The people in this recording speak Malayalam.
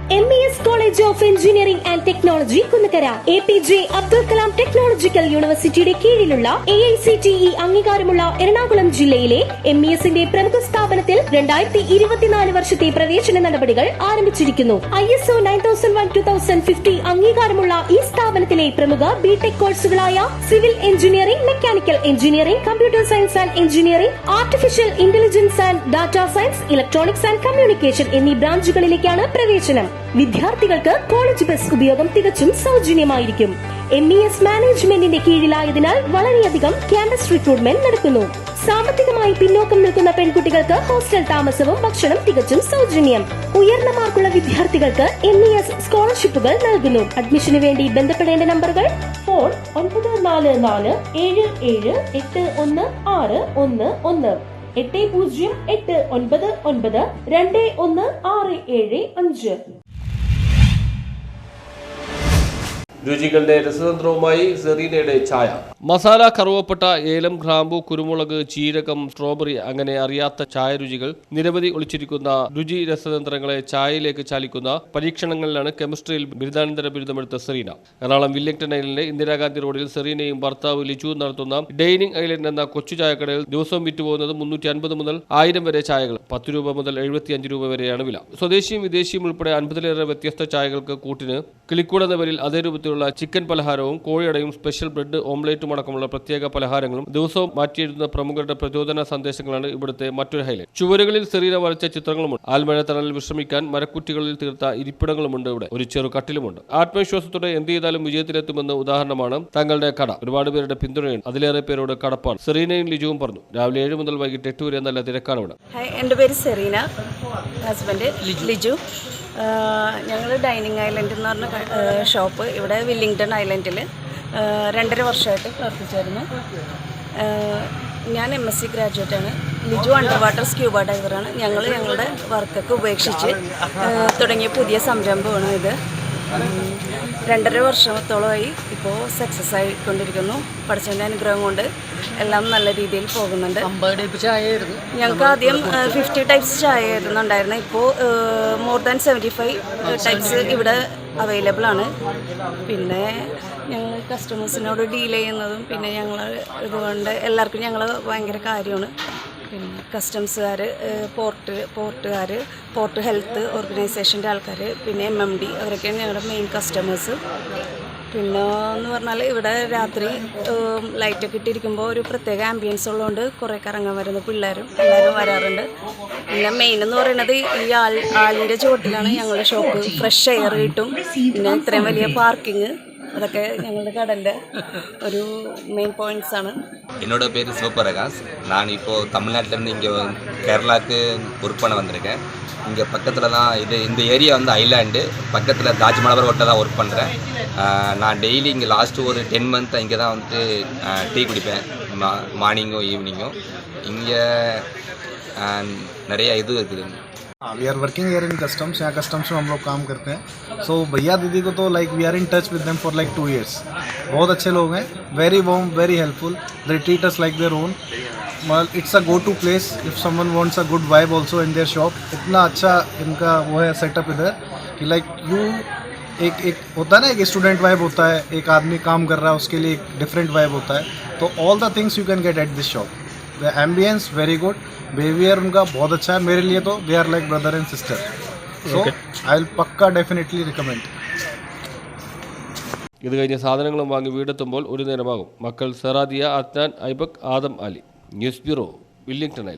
MES College of Engineering and Technology Kunnakkara APJ Abdul Kalam technological യൂണിവേഴ്സിറ്റിയുടെ കീഴിലുള്ള AICTE അംഗീകാരമുള്ള എറണാകുളം ജില്ലയിലെ MESന്റെ പ്രമുഖ സ്ഥാപനത്തിൽ 2024 വർഷത്തെ പ്രവേശന നടപടികൾ ആരംഭിച്ചിരിക്കുന്നു. ISO 9001:2050 അംഗീകാരമുള്ള ഈ സ്ഥാപനത്തിലെ പ്രമുഖ ബിടെക് കോഴ്സുകളായ civil engineering, mechanical engineering, computer science and engineering, artificial intelligence and data science, electronics and communication എന്നീ ബ്രാഞ്ചുകളിലേക്കാണ് പ്രവേശനം. വിദ്യാർത്ഥികൾക്ക് കോളേജ് ബസ് ഉപയോഗം തികച്ചും സൗജന്യമായിരിക്കും. MES മാനേജ്മെന്റിന്റെ കീഴിലായതിനാൽ വളരെയധികം ക്യാമ്പസ് റിക്രൂട്ട്മെന്റ് നടക്കുന്നു. സാമ്പത്തികമായി പിന്നോക്കം നിൽക്കുന്ന പെൺകുട്ടികൾക്ക് ഹോസ്റ്റൽ താമസവും ഭക്ഷണം തികച്ചും സൗജന്യം. ഉയർന്ന മാർക്കുള്ള വിദ്യാർത്ഥികൾക്ക് MES സ്കോളർഷിപ്പുകൾ നൽകുന്നു. അഡ്മിഷന് വേണ്ടി ബന്ധപ്പെടേണ്ട നമ്പറുകൾ: ഫോൺ 9444781611, 8089921675. രുചികളുടെ രസതന്ത്രവുമായി സെറീനയുടെ ചായ. മസാല, കറുവപ്പട്ട, ഏലം, ഗ്രാമ്പു, കുരുമുളക്, ജീരകം, സ്ട്രോബെറി അങ്ങനെ അറിയാത്ത ചായ രുചികൾ നിരവധി ഒളിച്ചിരിക്കുന്ന രുചി രസതന്ത്രങ്ങളെ ചായയിലേക്ക് ചാലിക്കുന്ന പരീക്ഷണങ്ങളിലാണ് കെമിസ്ട്രിയിൽ ബിരുദാനന്തര ബിരുദമെടുത്ത സെറീന. എറണാകുളം വില്ലിംഗ്ടൺ ഐലൻഡിലെ ഇന്ദിരാഗാന്ധി റോഡിൽ സെറീനയും ഭർത്താവ് ലിജുവും നടത്തുന്ന ഡൈനിങ് ഐലൻഡ് എന്ന കൊച്ചു ചായക്കടയിൽ ദിവസവും വിറ്റുപോകുന്നത് 350 മുതൽ 1000 വരെ ചായകൾ. 10 രൂപ മുതൽ 75 രൂപ വരെയാണ് വില. സ്വദേശിയും വിദേശിയും ഉൾപ്പെടെ 50-ലേറെ വ്യത്യസ്ത ചായകൾക്ക് കൂട്ടിന് കിളിക്കൂട് എന്ന പേരിൽ അതേ രൂപത്തിലുള്ള ചിക്കൻ പലഹാരവും കോഴിയടയും സ്പെഷ്യൽ ബ്രെഡ് ഓംലേറ്റും അടക്കമുള്ള പ്രത്യേക പലഹാരങ്ങളും ദിവസവും മാറ്റിയെഴുതുന്ന പ്രമുഖരുടെ പ്രചോദന സന്ദേശങ്ങളാണ് ഇവിടുത്തെ മറ്റൊരു ഹൈലൈറ്റ്. ചുവരുകളിൽ സെറീന വരച്ച ചിത്രങ്ങളുമുണ്ട്. ആൽമഴ തണലിൽ വിശ്രമിക്കാൻ മരക്കുറ്റികളിൽ തീർത്ത ഇരിപ്പിടങ്ങളുമുണ്ട്. ഇവിടെ ഒരു ചെറു കട്ടിലുമുണ്ട്. ആത്മവിശ്വാസത്തോടെ എന്ത് ചെയ്താലും വിജയത്തിലെത്തുമെന്ന് ഉദാഹരണമാണ് തങ്ങളുടെ കട. ഒരുപാട് പേരുടെ പിന്തുണയുണ്ട്. അതിലേറെ പേരോട് കടപ്പാണ്. സെറീനയും ലിജുവും പറഞ്ഞു. രാവിലെ 7 മുതൽ വൈകിട്ട് 8 വരെ നല്ല തിരക്കാണ് ഇവിടെ. എൻ്റെ പേര് സെറീന, ഹസ്ബൻഡ് ലിജു. ഞങ്ങൾ ഡൈനിങ് ഐലൻഡ് എന്ന് പറഞ്ഞ ഷോപ്പ് ഇവിടെ വില്ലിംഗ്ടൺ ഐലൻഡിൽ 2.5 വർഷമായിട്ട് പ്രവർത്തിച്ചായിരുന്നു. ഞാൻ MSc ഗ്രാജുവേറ്റാണ്. ലിജു അണ്ടർ വാട്ടർ സ്ക്യൂബ ഡൈവറാണ്. ഞങ്ങൾ ഞങ്ങളുടെ വർക്കൊക്കെ ഉപേക്ഷിച്ച് തുടങ്ങിയ പുതിയ സംരംഭമാണ് ഇത്. 2.5 വർഷത്തോളമായി ഇപ്പോൾ സക്സസ് ആയിക്കൊണ്ടിരിക്കുന്നു. പഠിച്ചതിൻ്റെ അനുഗ്രഹം കൊണ്ട് എല്ലാം നല്ല രീതിയിൽ പോകുന്നുണ്ട്. ഞങ്ങൾക്ക് ആദ്യം 50 ടൈപ്സ് ചായ ആയിരുന്നു ഉണ്ടായിരുന്നത്. ഇപ്പോൾ മോർ ദാൻ 75 ടൈപ്സ് ഇവിടെ അവൈലബിൾ ആണ്. പിന്നെ ഞങ്ങൾ കസ്റ്റമേഴ്സിനോട് ഡീൽ ചെയ്യുന്നതും പിന്നെ ഞങ്ങൾ ഇതുകൊണ്ട് എല്ലാവർക്കും ഞങ്ങൾ ഭയങ്കര കാര്യമാണ്. പിന്നെ കസ്റ്റംസുകാർ, പോർട്ട് ഹെൽത്ത് ഓർഗനൈസേഷൻ്റെ ആൾക്കാർ, പിന്നെ MMD അവരൊക്കെയാണ് ഞങ്ങളുടെ മെയിൻ കസ്റ്റമേഴ്സ്. പിന്നെ എന്ന് പറഞ്ഞാൽ ഇവിടെ രാത്രി ലൈറ്റൊക്കെ ഇട്ടിരിക്കുമ്പോൾ ഒരു പ്രത്യേക ആംബിയൻസ് ഉള്ളതുകൊണ്ട് കുറേ കറങ്ങാൻ വരുന്ന പിള്ളേരും എല്ലാവരും വരാറുണ്ട്. പിന്നെ മെയിൻ എന്ന് പറയുന്നത് ഈ ആലിൻ്റെ ചുവട്ടിലാണ് ഞങ്ങളുടെ ഷോപ്പ്. ഫ്രഷ് എയർ കിട്ടും. പിന്നെ ഇത്രയും വലിയ പാർക്കിങ്, അതൊക്കെ ഞങ്ങളുടെ കടൻ്റെ ഒരു മെയിൻ പോയിന്റ്സ് ആണ്. என்னோட பேர் சிவபிரகாஷ். நான் இப்போது தமிழ்நாட்டிலேருந்து இங்கே கேரளாவுக்கு ஒர்க் பண்ண வந்திருக்கேன். இங்கே பக்கத்தில் தான் இந்த ஏரியா வந்து ஐலாண்டு பக்கத்தில் தாஜ்மலவர் ஹோட்டல் தான் ஒர்க் பண்ணுறேன். நான் டெய்லி இங்கே லாஸ்ட்டு ஒரு 10 மந்த் இங்கே தான் வந்துட்டு டீ குடிப்பேன், மார்னிங்கும் ஈவினிங்கும். இங்கே நிறையா இது இருக்குது. We are working here in customs. यहाँ कस्टम्स में हम लोग काम करते हैं. सो भैया दीदी को तो like we are in touch with them for like 2 years. बहुत अच्छे लोग हैं, very warm, very helpful. They treat us like their own. It's a go to place if someone wants a good vibe also in their shop. इतना अच्छा इनका वो है सेटअप इधर कि लाइक यू एक होता है ना, एक स्टूडेंट वाइब होता है, एक आदमी काम कर रहा है उसके लिए एक डिफरेंट वाइब होता है. तो all the things you can get at this shop. The ambience very good, behaviour उनका बहुत अच्छा है. मेरे लिए तो they are like brother and sister. So I will पक्का डेफिनेटली रिकमेंड. ഇത് കഴിഞ്ഞ് സാധനങ്ങളും വാങ്ങി വീടെത്തുമ്പോൾ ഒരു നേരമാകും. മക്കൾ Seradiya, Adnan, Aibak, Adam, Ali. News bureau, Willingdon.